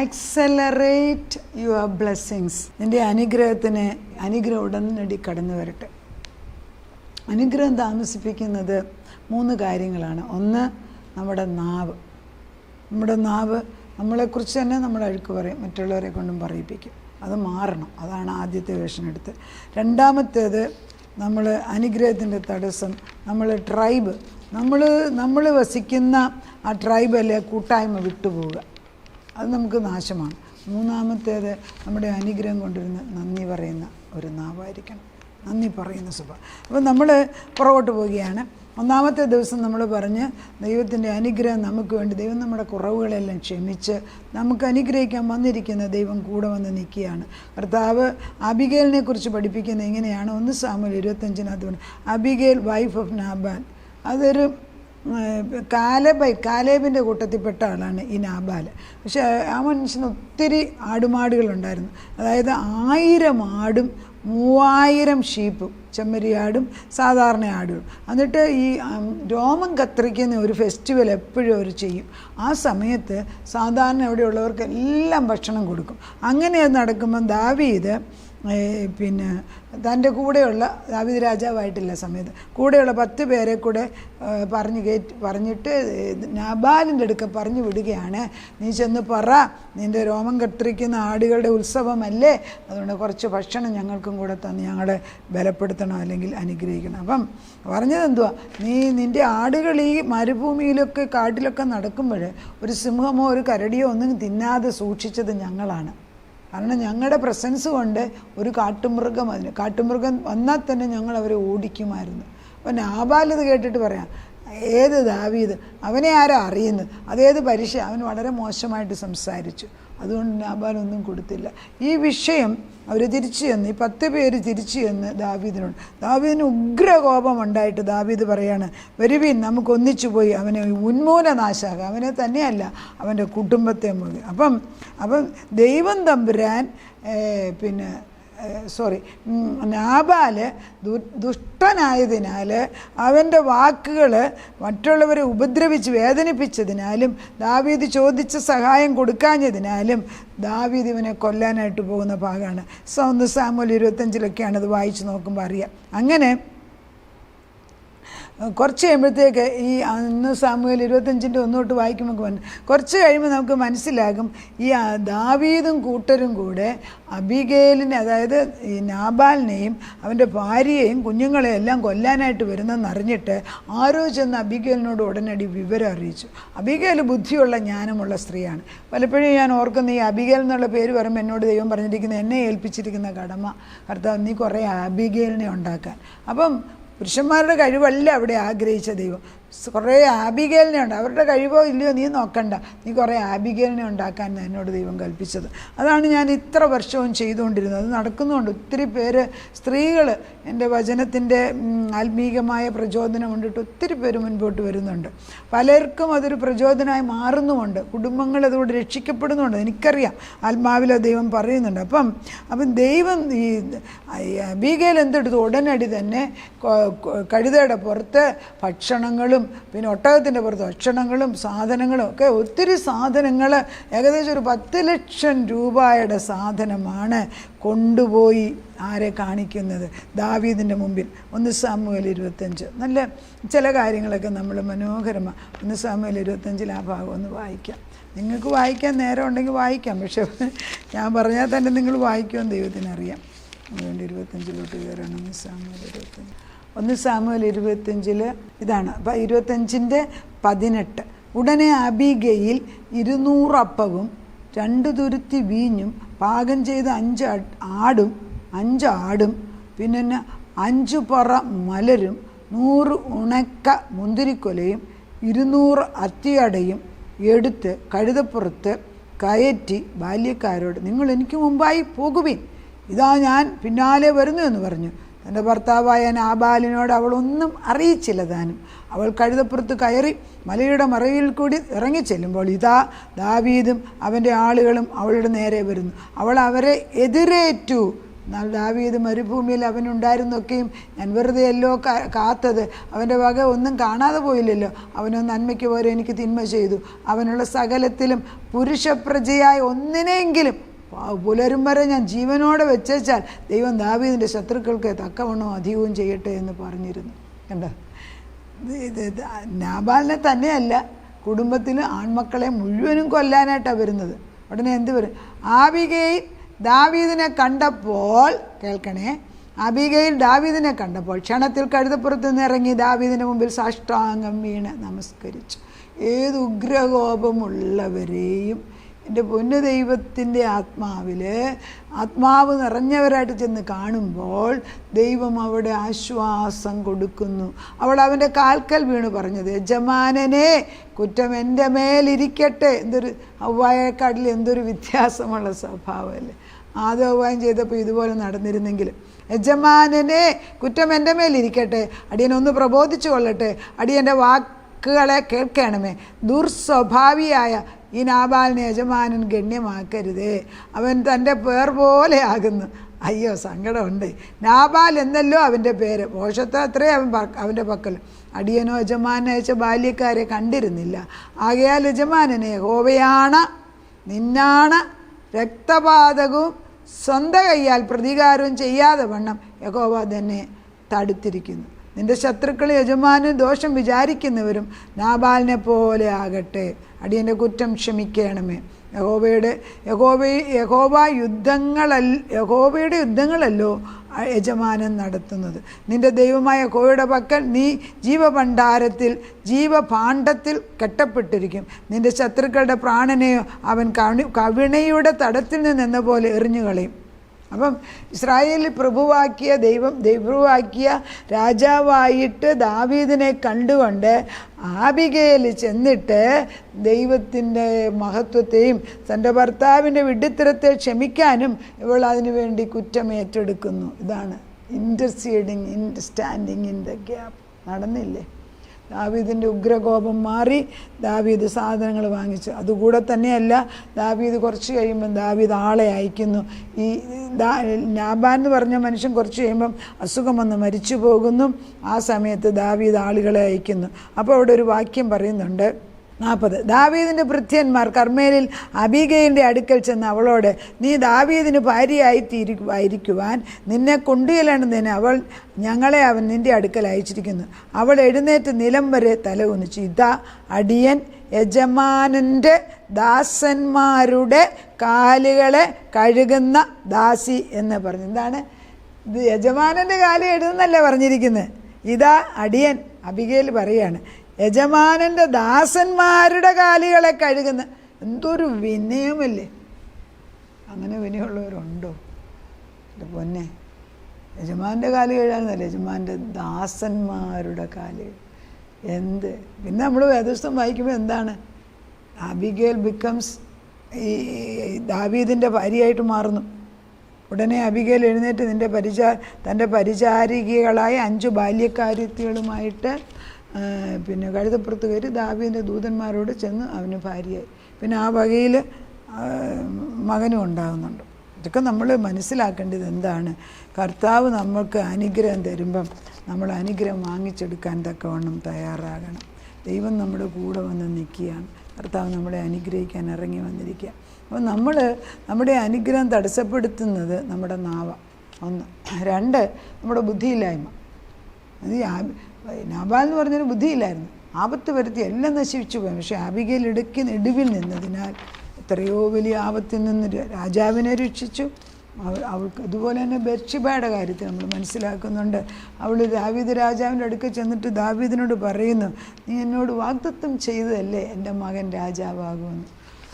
Accelerate your blessings. നിൻ്റെ അനുഗ്രഹം ഉടനടി കടന്നു വരട്ടെ. അനുഗ്രഹം താമസിപ്പിക്കുന്നത് 3 കാര്യങ്ങളാണ്. ഒന്ന്, നമ്മുടെ നാവ് നമ്മളെക്കുറിച്ച് തന്നെ നമ്മൾ അഴുക്ക് പറയും, മറ്റുള്ളവരെ കൊണ്ടും പറയിപ്പിക്കും. അത് മാറണം. അതാണ് ആദ്യത്തെ വേഷം എടുത്ത്. രണ്ടാമത്തേത്, നമ്മൾ അനുഗ്രഹത്തിൻ്റെ തടസ്സം, ട്രൈബ്, നമ്മൾ വസിക്കുന്ന ആ ട്രൈബ് അല്ലെ കൂട്ടായ്മ വിട്ടുപോവുക, അത് നമുക്ക് നാശമാണ്. മൂന്നാമത്തേത്, നമ്മുടെ അനുഗ്രഹം കൊണ്ടിരുന്ന് നന്ദി പറയുന്ന ഒരു നാവായിരിക്കണം, നന്ദി പറയുന്ന സ്വഭാവം. അപ്പോൾ നമ്മൾ പുറകോട്ട് പോവുകയാണ്. ഒന്നാമത്തെ ദിവസം നമ്മൾ പറഞ്ഞ് ദൈവത്തിൻ്റെ അനുഗ്രഹം നമുക്ക് വേണ്ടി, ദൈവം നമ്മുടെ കുറവുകളെല്ലാം ക്ഷമിച്ച് നമുക്ക് അനുഗ്രഹിക്കാൻ വന്നിരിക്കുന്ന ദൈവം കൂടെ വന്ന് നിൽക്കുകയാണ്. കർത്താവ് അബിഗേലിനെ കുറിച്ച് പഠിപ്പിക്കുന്നത് എങ്ങനെയാണ്? 1 Samuel 25 Abigail wife of Nabal. അതൊരു കാലേബിൻ്റെ കൂട്ടത്തിൽപ്പെട്ട ആളാണ് ഈ നാബാൽ. പക്ഷേ ആ മനുഷ്യന് ഒത്തിരി ആടുമാടുകളുണ്ടായിരുന്നു. അതായത് 1000 ആടും 3000 ഷീപ്പും, ചെമ്മരിയാടും സാധാരണ ആടുകളും. എന്നിട്ട് ഈ രോമം കത്തിരിക്കുന്ന ഒരു ഫെസ്റ്റിവൽ എപ്പോഴും അവർ ചെയ്യും. ആ സമയത്ത് സാധാരണ അവിടെയുള്ളവർക്കെല്ലാം ഭക്ഷണം കൊടുക്കും. അങ്ങനെ അത് നടക്കുമ്പം ദാവീദ് തൻ്റെ കൂടെയുള്ള, ദാവീദ് രാജാവായിട്ടില്ല സമയത്ത്, കൂടെയുള്ള 10 പേരെ കൂടെ പറഞ്ഞിട്ട് നാബാലിൻ്റെ അടുക്ക പറഞ്ഞു വിടുകയാണ്, നീ ചെന്ന് പറ, നിൻ്റെ രോമം കത്തിരിക്കുന്ന ആടുകളുടെ ഉത്സവമല്ലേ, അതുകൊണ്ട് കുറച്ച് ഭക്ഷണം ഞങ്ങൾക്കും കൂടെ തന്ന് ഞങ്ങളെ ബലപ്പെടുത്തണം, അല്ലെങ്കിൽ അനുഗ്രഹിക്കണം. അപ്പം പറഞ്ഞത് എന്തുവാ? നിൻ്റെ ആടുകൾ ഈ മരുഭൂമിയിലൊക്കെ കാട്ടിലൊക്കെ നടക്കുമ്പോൾ ഒരു സിംഹമോ ഒരു കരടിയോ ഒന്നും തിന്നാതെ സൂക്ഷിച്ചത് ഞങ്ങളാണ്. കാരണം ഞങ്ങളുടെ പ്രസൻസ് കൊണ്ട് ഒരു കാട്ടുമൃഗം വന്നാൽ തന്നെ ഞങ്ങൾ അവരെ ഓടിക്കുമായിരുന്നു. അപ്പം നാബാൽ ഇത് കേട്ടിട്ട് പറയാം, ഏത് ദാവീദ്, അവനെ ആരാ അറിയുന്നത്, അതേത് പരീക്ഷ, അവൻ വളരെ മോശമായിട്ട് സംസാരിച്ചു. അതുകൊണ്ട് നാബാൽ ഒന്നും കൊടുത്തില്ല. ഈ വിഷയം അവർ തിരിച്ചു ചെന്ന്, ഈ 10 പേര് തിരിച്ചു ചെന്ന് ദാവീദിനോട്, ദാവീദിന് ഉഗ്രകോപം ഉണ്ടായിട്ട് ദാവീദ് പറയാണ്, വരുവീൻ നമുക്ക് ഒന്നിച്ചു പോയി അവനെ ഉന്മൂലനാശാക്കാം, അവനെ തന്നെയല്ല അവൻ്റെ കുടുംബത്തെ മുഴുവൻ. അപ്പം ദൈവം തമ്പുരാൻ നാബാൽ ദുഷ്ടനായതിനാൽ, അവൻ്റെ വാക്കുകൾ മറ്റുള്ളവരെ ഉപദ്രവിച്ച് വേദനിപ്പിച്ചതിനാലും, ദാവീദ് ചോദിച്ച സഹായം കൊടുക്കാഞ്ഞതിനാലും ദാവീദ് ഇവനെ കൊല്ലാനായിട്ട് പോകുന്ന ഭാഗമാണ്. 1 സാമുവേൽ 25 അത് വായിച്ച് നോക്കുമ്പോൾ അറിയാം. അങ്ങനെ കുറച്ച് കഴിയുമ്പോഴത്തേക്ക് ഈ 1 സാമുവേൽ 25 1 വായിക്കുമ്പോൾ കുറച്ച് കഴിയുമ്പോൾ നമുക്ക് മനസ്സിലാകും, ഈ ദാവീദും കൂട്ടരും കൂടെ അബിഗേലിനെ, അതായത് ഈ നാബാലിനെയും അവൻ്റെ ഭാര്യയെയും കുഞ്ഞുങ്ങളെയും എല്ലാം കൊല്ലാനായിട്ട് വരുന്നെന്നറിഞ്ഞിട്ട് ആരോ ചെന്ന് അബിഗേലിനോട് ഉടനടി വിവരം അറിയിച്ചു. അബിഗേൽ ബുദ്ധിയുള്ള ജ്ഞാനമുള്ള സ്ത്രീയാണ്. പലപ്പോഴും ഞാൻ ഓർക്കുന്ന, ഈ അബിഗേൽ എന്നുള്ള പേര് പറയുമ്പോൾ എന്നോട് ദൈവം പറഞ്ഞിരിക്കുന്ന, എന്നെ ഏൽപ്പിച്ചിരിക്കുന്ന കടമ, കർത്താവ് നീ കുറേ അബിഗേലിനെ ഉണ്ടാക്കാൻ. അപ്പം പുരുഷന്മാരുടെ കഴിവല്ല അവിടെ ആഗ്രഹിച്ച ദൈവം. കുറേ ആബിഗേലിനെ ഉണ്ട്, അവരുടെ കഴിവോ ഇല്ലയോ നീ നോക്കണ്ട, നീ കുറേ ആബിഗേലിനെ ഉണ്ടാക്കാൻ എന്നോട് ദൈവം കൽപ്പിച്ചത്. അതാണ് ഞാൻ ഇത്ര വർഷവും ചെയ്തുകൊണ്ടിരുന്നത്. അത് നടക്കുന്നുണ്ട്. ഒത്തിരി പേര്, സ്ത്രീകൾ, എൻ്റെ വചനത്തിൻ്റെ ആത്മീകമായ പ്രചോദനം കൊണ്ടിട്ട് ഒത്തിരി പേര് മുൻപോട്ട് വരുന്നുണ്ട്. പലർക്കും അതൊരു പ്രചോദനമായി മാറുന്നുമുണ്ട്. കുടുംബങ്ങൾ അതുകൊണ്ട് രക്ഷിക്കപ്പെടുന്നുണ്ട്. എനിക്കറിയാം, ആത്മാവിലെ ദൈവം പറയുന്നുണ്ട്. അപ്പം ദൈവം ഈ അബീഗേൽ എന്തെടുത്തു? ഉടനടി തന്നെ കഴുതയുടെ പുറത്ത് ഭക്ഷണങ്ങളും പിന്നെ ഒട്ടകത്തിൻ്റെ പുറത്ത് ഭക്ഷണങ്ങളും സാധനങ്ങളും ഒക്കെ, ഒത്തിരി സാധനങ്ങൾ, ഏകദേശം ഒരു 10 ലക്ഷം രൂപയുടെ സാധനമാണ് കൊണ്ടുപോയി ആരെ കാണിക്കുന്നത്? ദാവീദിൻ്റെ മുമ്പിൽ. 1 സാമുവേൽ 25 നല്ല ചില കാര്യങ്ങളൊക്കെ നമ്മൾ മനോഹരമാണ്. 1 സാമുവേൽ 25 ആ ഭാഗം ഒന്ന് വായിക്കാം. നിങ്ങൾക്ക് വായിക്കാൻ നേരം ഉണ്ടെങ്കിൽ വായിക്കാം, പക്ഷെ ഞാൻ പറഞ്ഞാൽ തന്നെ നിങ്ങൾ വായിക്കുമെന്ന് ദൈവത്തിനറിയാം. അതുകൊണ്ട് 25 കയറണം. 1 സാമുവേൽ 25 ഇതാണ്. അപ്പം 25:18 ഉടനെ അബീഗയിൽ 200 അപ്പവും 2 തുരുത്തി വീഞ്ഞും പാകം ചെയ്ത 5 ആടും പിന്നെ 5 പറ മലരും 100 ഉണക്ക മുന്തിരിക്കൊലയും 200 അത്തിയടയും എടുത്ത് കഴുതപ്പുറത്ത് കയറ്റി ബാല്യക്കാരോട്, നിങ്ങൾ എനിക്ക് മുമ്പായി പോകുവിൻ, ഇതാ ഞാൻ പിന്നാലെ വരുന്നു എന്ന് പറഞ്ഞു. തൻ്റെ ഭർത്താവായ നാബാലിനോട് അവളൊന്നും അറിയിച്ചില്ല താനും. അവൾ കഴുതപ്പുറത്ത് കയറി മലയുടെ മറവിൽ കൂടി ഇറങ്ങിച്ചെല്ലുമ്പോൾ ഇതാ ദാവീദും അവൻ്റെ ആളുകളും അവളുടെ നേരെ വരുന്നു. അവൾ അവരെ എതിരേറ്റു എന്നാൽ ദാവീദ് മരുഭൂമിയിൽ അവനുണ്ടായിരുന്നൊക്കെയും ഞാൻ വെറുതെയല്ലോ കാത്തത്, അവൻ്റെ വക ഒന്നും കാണാതെ പോയില്ലല്ലോ. അവനോ നന്മയ്ക്ക് പോരെ എനിക്ക് തിന്മ ചെയ്തു. അവനുള്ള സകലത്തിലും പുരുഷപ്രജയായ ഒന്നിനെങ്കിലും പുലരും വരെ ഞാൻ ജീവനോടെ വെച്ചാൽ ദൈവം ദാവീദിൻ്റെ ശത്രുക്കൾക്ക് തക്കവണ്ണം അധികവും ചെയ്യട്ടെ എന്ന് പറഞ്ഞിരുന്നു. കണ്ടോ, ഇത് നാബാലിനെ തന്നെയല്ല, കുടുംബത്തിൽ ആൺമക്കളെ മുഴുവനും കൊല്ലാനായിട്ടാണ് വരുന്നത്. ഉടനെ എന്ത് വരും? ആബിഗയിൽ ദാവീദിനെ കണ്ടപ്പോൾ, കേൾക്കണേ, അബിഗയിൽ ദാവീദിനെ കണ്ടപ്പോൾ ക്ഷണത്തിൽ കഴുതപ്പുറത്ത് നിന്ന് ഇറങ്ങി ദാവീദിൻ്റെ മുമ്പിൽ സാഷ്ടാംഗം വീണ് നമസ്കരിച്ചു. ഏത് ഉഗ്രകോപമുള്ളവരെയും എൻ്റെ പൊന്നു ദൈവത്തിൻ്റെ ആത്മാവ് നിറഞ്ഞവരായിട്ട് ചെന്ന് കാണുമ്പോൾ ദൈവം അവിടെ ആശ്വാസം കൊടുക്കുന്നു. അവൾ അവൻ്റെ കാൽക്കൽ വീണ് പറഞ്ഞത്, യജമാനനെ കുറ്റം എൻ്റെ മേലിരിക്കട്ടെ. എന്തൊരു ഹവ്വായെക്കാട്ടിൽ എന്തൊരു വ്യത്യാസമുള്ള സ്വഭാവമല്ലേ. ആദവ്വായം ചെയ്തപ്പോൾ ഇതുപോലെ നടന്നിരുന്നെങ്കിലും, യജമാനനെ കുറ്റം എൻ്റെ മേലിരിക്കട്ടെ, അടിയനൊന്ന് പ്രബോധിച്ചു കൊള്ളട്ടെ, അടിയൻ്റെ വാക്കുകളെ കേൾക്കണമേ. ദുർസ്വഭാവിയായ ഈ നാബാലിനെ യജമാനൻ ഗണ്യമാക്കരുതേ, അവൻ തൻ്റെ പേർ പോലെ ആകുന്നു. അയ്യോ, സങ്കടമുണ്ട്. നാബാൽ എന്നല്ലോ അവൻ്റെ പേര്, മോശത്തെ അത്രേ അവൻ്റെ പക്കൽ. അടിയനോ യജമാനെ അയച്ച ബാല്യക്കാരെ കണ്ടിരുന്നില്ല. ആകയാൽ യജമാനനെ യഹോവയാണ്, നിന്നാണ് രക്തപാതകവും സ്വന്തം കൈയാൽ പ്രതികാരവും ചെയ്യാതെ വണ്ണം യഹോവ തന്നെ തടുത്തിരിക്കുന്നു. നിന്റെ ശത്രുക്കൾ യജമാനും ദോഷം വിചാരിക്കുന്നവരും നാബാലിനെ പോലെ ആകട്ടെ. അടിയൻ്റെ കുറ്റം ക്ഷമിക്കണമേ. യഹോവയുടെ യുദ്ധങ്ങളല്ലോ യജമാനൻ നടത്തുന്നത്. നിന്റെ ദൈവമായ യഹോവയുടെ പക്കൽ നീ ജീവഭാണ്ഡത്തിൽ കെട്ടപ്പെട്ടിരിക്കും. നിന്റെ ശത്രുക്കളുടെ പ്രാണനെയോ അവൻ കവിണയുടെ തടത്തിൽ നിന്നെന്ന പോലെ എറിഞ്ഞു കളയും. അപ്പം ഇസ്രായേലിൽ പ്രഭുവാക്കിയ രാജാവായിട്ട് ദാവീദിനെ കണ്ടുകൊണ്ട് ആബിഗയിൽ ചെന്നിട്ട് ദൈവത്തിൻ്റെ മഹത്വത്തെയും തൻ്റെ ഭർത്താവിൻ്റെ വിഡ്ഢിത്തരത്തെ ക്ഷമിക്കാനും ഇവൾ അതിനു വേണ്ടി കുറ്റം ഏറ്റെടുക്കുന്നു. ഇതാണ് സ്റ്റാൻഡിങ് ഇൻ ദ ഗ്യാപ്പ്. നടന്നില്ലേ? ദാവീദിൻ്റെ ഉഗ്രകോപം മാറി ദാവീദ് സാധനങ്ങൾ വാങ്ങിച്ചു. അതുകൂടെ തന്നെയല്ല, ദാവീദ് കുറച്ച് കഴിയുമ്പം ദാവീദ് ആളെ അയക്കുന്നു. ഈ നാബാൻ എന്ന് പറഞ്ഞ മനുഷ്യൻ കുറച്ച് കഴിയുമ്പം അസുഖം വന്ന് മരിച്ചു പോകുന്നു. ആ സമയത്ത് ദാവീദ് ആളുകളെ അയക്കുന്നു. അപ്പോൾ അവിടെ ഒരു വാക്യം പറയുന്നുണ്ട്, 40. ദാവീദിൻ്റെ ഭൃത്യന്മാർ കർമ്മേലിൽ അബീഗയിലിൻ്റെ അടുക്കൽ ചെന്ന് അവളോട്, നീ ദാവീദിന് ഭാര്യയായിരിക്കുവാൻ നിന്നെ കൊണ്ടുചെല്ലേണ്ടതിന് ഞങ്ങളെ അവൻ നിൻ്റെ അടുക്കൽ അയച്ചിരിക്കുന്നു. അവൾ എഴുന്നേറ്റ് നിലം വരെ തല കുനിച്ചു. ഇതാ അടിയൻ യജമാനൻ്റെ ദാസന്മാരുടെ കാലുകളെ കഴുകുന്ന ദാസി എന്ന് പറഞ്ഞു. എന്താണ് ഇത്? യജമാനൻ്റെ കാല് കഴുകുന്നല്ലേ പറഞ്ഞിരിക്കുന്നത്. ഇതാ അടിയൻ, അബിഗയിൽ പറയാണ്, യജമാനൻ്റെ ദാസന്മാരുടെ കാലുകളെ കഴുകുന്ന. എന്തൊരു വിനയമല്ലേ! അങ്ങനെ വിനയമുള്ളവരുണ്ടോ? എൻ്റെ പൊന്നെ, യജമാൻ്റെ കാല് കഴുകാനല്ല, യജമാൻ്റെ ദാസന്മാരുടെ കാല്. എന്ത്! പിന്നെ നമ്മൾ വേദപുസ്തകം വായിക്കുമ്പോൾ എന്താണ്? അബിഗേൽ ബിക്കംസ് ഈ ദാവീദിൻ്റെ ഭാര്യയായിട്ട് മാറുന്നു. ഉടനെ അബിഗേൽ എഴുന്നേറ്റ് തൻ്റെ പരിചാരികകളായ 5 ബാല്യക്കാരികളുമായിട്ട് പിന്നെ കഴുതപ്പുറത്ത് കയറി ദാവീദിൻ്റെ ദൂതന്മാരോട് ചെന്ന് അവന് ഭാര്യയായി. പിന്നെ ആ വകയിൽ മകനും ഉണ്ടാകുന്നുണ്ട്. ഇതൊക്കെ നമ്മൾ മനസ്സിലാക്കേണ്ടത് എന്താണ്? കർത്താവ് നമ്മൾക്ക് അനുഗ്രഹം തരുമ്പം നമ്മൾ അനുഗ്രഹം വാങ്ങിച്ചെടുക്കാൻ തക്കവണ്ണം തയ്യാറാകണം. ദൈവം നമ്മുടെ കൂടെ വന്ന് നിൽക്കുകയാണ്. കർത്താവ് നമ്മളെ അനുഗ്രഹിക്കാൻ ഇറങ്ങി വന്നിരിക്കുക. അപ്പോൾ നമ്മുടെ അനുഗ്രഹം തടസ്സപ്പെടുത്തുന്നത് നമ്മുടെ നാവ. 1. 2, നമ്മുടെ ബുദ്ധിയില്ലായ്മ. അത് നാബാൽ എന്ന് പറഞ്ഞൊരു ബുദ്ധിയില്ലായിരുന്നു, ആപത്ത് വരുത്തി എല്ലാം നശിപ്പിച്ചു പോയി. പക്ഷേ ആബിഗയിൽ ഇടിവിൽ നിന്നതിനാൽ എത്രയോ വലിയ ആപത്തിൽ നിന്ന് രാജാവിനെ രക്ഷിച്ചു. അവൾക്ക് അതുപോലെ തന്നെ ബത്ശബയുടെ കാര്യത്തിൽ നമ്മൾ മനസ്സിലാക്കുന്നുണ്ട്. അവൾ ദാവീദ് രാജാവിൻ്റെ അടുക്കൽ ചെന്നിട്ട് ദാവീദിനോട് പറയുന്നു, നീ എന്നോട് വാഗ്ദത്തം ചെയ്തതല്ലേ എൻ്റെ മകൻ രാജാവാകുമെന്ന്.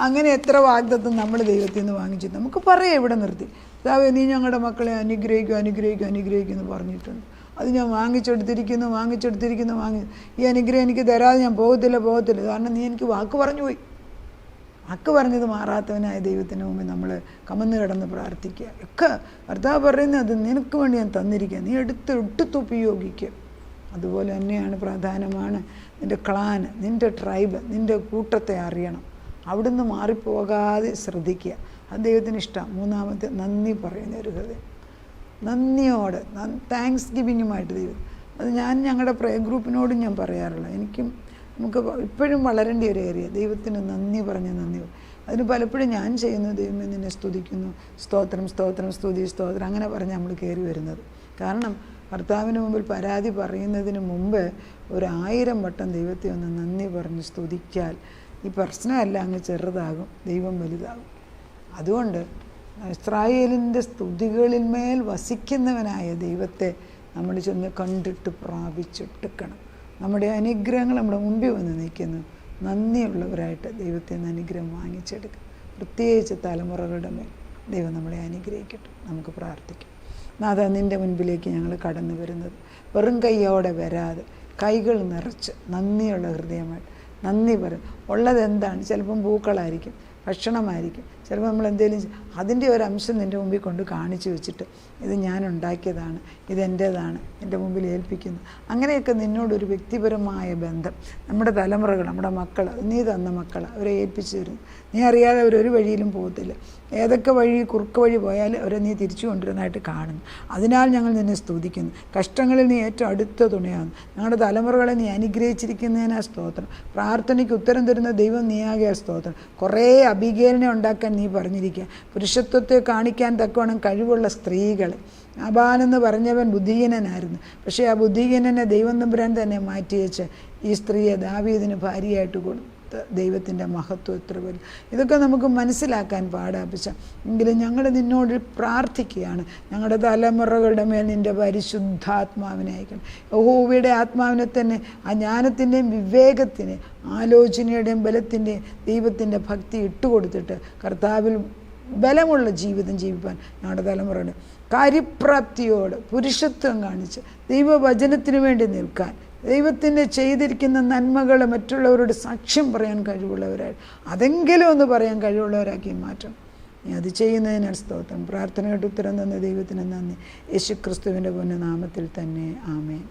അങ്ങനെ എത്ര വാഗ്ദത്തം നമ്മൾ ദൈവത്തിൽ നിന്ന് വാങ്ങിച്ചു. നമുക്ക് പറയാം ഇവിടെ നിർത്തി, ദാവേ നീ ഞങ്ങളുടെ മക്കളെ അനുഗ്രഹിക്കും എന്ന് പറഞ്ഞിട്ടുണ്ട്. അത് ഞാൻ വാങ്ങിച്ചെടുത്തിരിക്കുന്നു. ഈ അനുഗ്രഹം എനിക്ക് തരാതെ ഞാൻ പോകത്തില്ല. കാരണം നീ എനിക്ക് വാക്ക് പറഞ്ഞു പോയി. വാക്ക് പറഞ്ഞത് മാറാത്തവനായ ദൈവത്തിന് മുമ്പ് നമ്മൾ കമന്ന് കിടന്ന് പ്രാർത്ഥിക്കുക. ഒക്കെ കർത്താവ് പറയുന്നത് നിനക്ക് വേണ്ടി ഞാൻ തന്നിരിക്കുക, നീ എടുത്തുപയോഗിക്കുക. അതുപോലെ തന്നെയാണ് പ്രധാനമാണ് നിൻ്റെ ക്ലാൻ, നിൻ്റെ ട്രൈബ്, നിൻ്റെ കൂട്ടത്തെ അറിയണം. അവിടുന്ന് മാറിപ്പോകാതെ ശ്രദ്ധിക്കുക. അത് ദൈവത്തിന് ഇഷ്ടം. 3, നന്ദി പറയുന്ന ഒരു ഹൃദയം. നന്ദിയോടെ താങ്ക്സ് ഗിവിങ്ങുമായിട്ട് ദൈവം. അത് ഞാൻ ഞങ്ങളുടെ പ്രയർ ഗ്രൂപ്പിനോടും ഞാൻ പറയാറുള്ളത്. നമുക്ക് ഇപ്പോഴും വളരേണ്ട ഒരു ഏരിയ ദൈവത്തിന് നന്ദി പറഞ്ഞ് നന്ദി. അതിന് പലപ്പോഴും ഞാൻ ചെയ്യുന്നു, ദൈവമേ നിന്നെ സ്തുതിക്കുന്നു, സ്തോത്രം സ്തോത്രം സ്തുതി സ്തോത്രം, അങ്ങനെ പറഞ്ഞ് നമ്മൾ കയറി വരുന്നത്. കാരണം ഭർത്താവിന് മുമ്പിൽ പരാതി പറയുന്നതിന് മുമ്പ് 1000 വട്ടം ദൈവത്തെ ഒന്ന് നന്ദി പറഞ്ഞ് സ്തുതിച്ചാൽ ഈ പ്രശ്നമല്ല അങ്ങ് ചെറുതാകും, ദൈവം വലുതാകും. അതുകൊണ്ട് ഇസ്രായേലിൻ്റെ സ്തുതികളിന്മേൽ വസിക്കുന്നവനായ ദൈവത്തെ നമ്മൾ ചെന്ന് കണ്ടിട്ട് പ്രാപിച്ചെടുക്കണം. നമ്മുടെ അനുഗ്രഹങ്ങൾ നമ്മുടെ മുമ്പിൽ വന്ന് നിൽക്കുന്നു. നന്ദിയുള്ളവരായിട്ട് ദൈവത്തെ നിന്ന് അനുഗ്രഹം വാങ്ങിച്ചെടുക്കും. പ്രത്യേകിച്ച് തലമുറകളുടെ മേൽ ദൈവം നമ്മളെ അനുഗ്രഹിക്കട്ടെ. നമുക്ക് പ്രാർത്ഥിക്കാം. നാഥാ, നിൻ്റെ മുൻപിലേക്ക് ഞങ്ങൾ കടന്നു വരുന്നത് വെറും കൈയോടെ വരാതെ കൈകൾ നിറച്ച് നന്ദിയുള്ള ഹൃദയമായിട്ട് നന്ദി പറയും. ഉള്ളത് എന്താണ്? ചിലപ്പം പൂക്കളായിരിക്കും, ഭക്ഷണമായിരിക്കും, ചിലപ്പോൾ നമ്മൾ എന്തെങ്കിലും അതിൻ്റെ ഒരു അംശം നിൻ്റെ മുമ്പിൽ കൊണ്ട് കാണിച്ചു വെച്ചിട്ട് ഇത് ഞാൻ ഉണ്ടാക്കിയതാണ്, ഇതെൻ്റേതാണ്, എൻ്റെ മുമ്പിൽ ഏൽപ്പിക്കുന്നു. അങ്ങനെയൊക്കെ നിന്നോടൊരു വ്യക്തിപരമായ ബന്ധം നമ്മുടെ തലമുറകൾ, നമ്മുടെ മക്കൾ, നീ തന്ന മക്കൾ അവരെ ഏൽപ്പിച്ചു തരുന്നു. നീ അറിയാതെ അവരൊരു വഴിയിലും പോകത്തില്ല. ഏതൊക്കെ വഴി കുറുക്ക് വഴി പോയാൽ അവരെ നീ തിരിച്ചു കൊണ്ടുവരുന്നതായിട്ട് കാണുന്നു. അതിനാൽ ഞങ്ങൾ നിന്നെ സ്തുതിക്കുന്നു. കഷ്ടങ്ങളിൽ നീ ഏറ്റവും അടുത്ത തുണയാകുന്നു. ഞങ്ങളുടെ തലമുറകളെ നീ അനുഗ്രഹിച്ചിരിക്കുന്നതിനാ സ്തോത്രം. പ്രാർത്ഥനയ്ക്ക് ഉത്തരം തരുന്ന ദൈവം നീയാകിയ സ്തോത്രം. കുറേ അബിഗേലിനെ ഉണ്ടാക്കാൻ നീ പറഞ്ഞിരിക്കുക. പുരുഷത്വത്തെ കാണിക്കാൻ തക്കവണ്ണം കഴിവുള്ള സ്ത്രീകൾ. നാബാലെന്ന് പറഞ്ഞവൻ ബുദ്ധിഹീനനായിരുന്നു. പക്ഷേ ആ ബുദ്ധിഹീനനെ ദൈവം തമ്പുരാൻ തന്നെ മാറ്റിവെച്ച് ഈ സ്ത്രീയെ ദാവീദിന് ഭാര്യയായിട്ട് കൊടുത്തു. ദൈവത്തിൻ്റെ മഹത്വം എത്ര വരും! ഇതൊക്കെ നമുക്ക് മനസ്സിലാക്കാൻ പാടാപ്പിച്ച. എങ്കിലും ഞങ്ങൾ നിന്നോട് പ്രാർത്ഥിക്കുകയാണ്. ഞങ്ങളുടെ തലമുറകളുടെ മേൽ നിൻ്റെ പരിശുദ്ധാത്മാവിനെ അയക്കണം. യഹോവയുടെ ആത്മാവിനെ തന്നെ, ആ ജ്ഞാനത്തിൻ്റെയും വിവേകത്തിൻ്റെയും ആലോചനയുടെയും ബലത്തിൻ്റെയും ദൈവത്തിൻ്റെ ഭക്തി ഇട്ടുകൊടുത്തിട്ട് കർത്താവിൽ ബലമുള്ള ജീവിതം ജീവിപ്പാൻ ഞങ്ങളുടെ തലമുറയുടെ കാര്യപ്രാപ്തിയോട് പുരുഷത്വം കാണിച്ച് ദൈവവചനത്തിന് വേണ്ടി നിൽക്കാൻ, ദൈവത്തിൻ്റെ ചെയ്തിരിക്കുന്ന നന്മകൾ മറ്റുള്ളവരോട് സാക്ഷ്യം പറയാൻ കഴിവുള്ളവരായിട്ട്, അതെങ്കിലും ഒന്ന് പറയാൻ കഴിവുള്ളവരാക്കി മാറ്റണം. നീ അത് ചെയ്യുന്നതിനാൽ സ്തോത്രം. പ്രാർത്ഥനയുടെ ഉത്തരം തന്ന ദൈവത്തിന് നന്ദി. യേശുക്രിസ്തുവിൻ്റെ പൊന്നു നാമത്തിൽ തന്നെ ആമേൻ.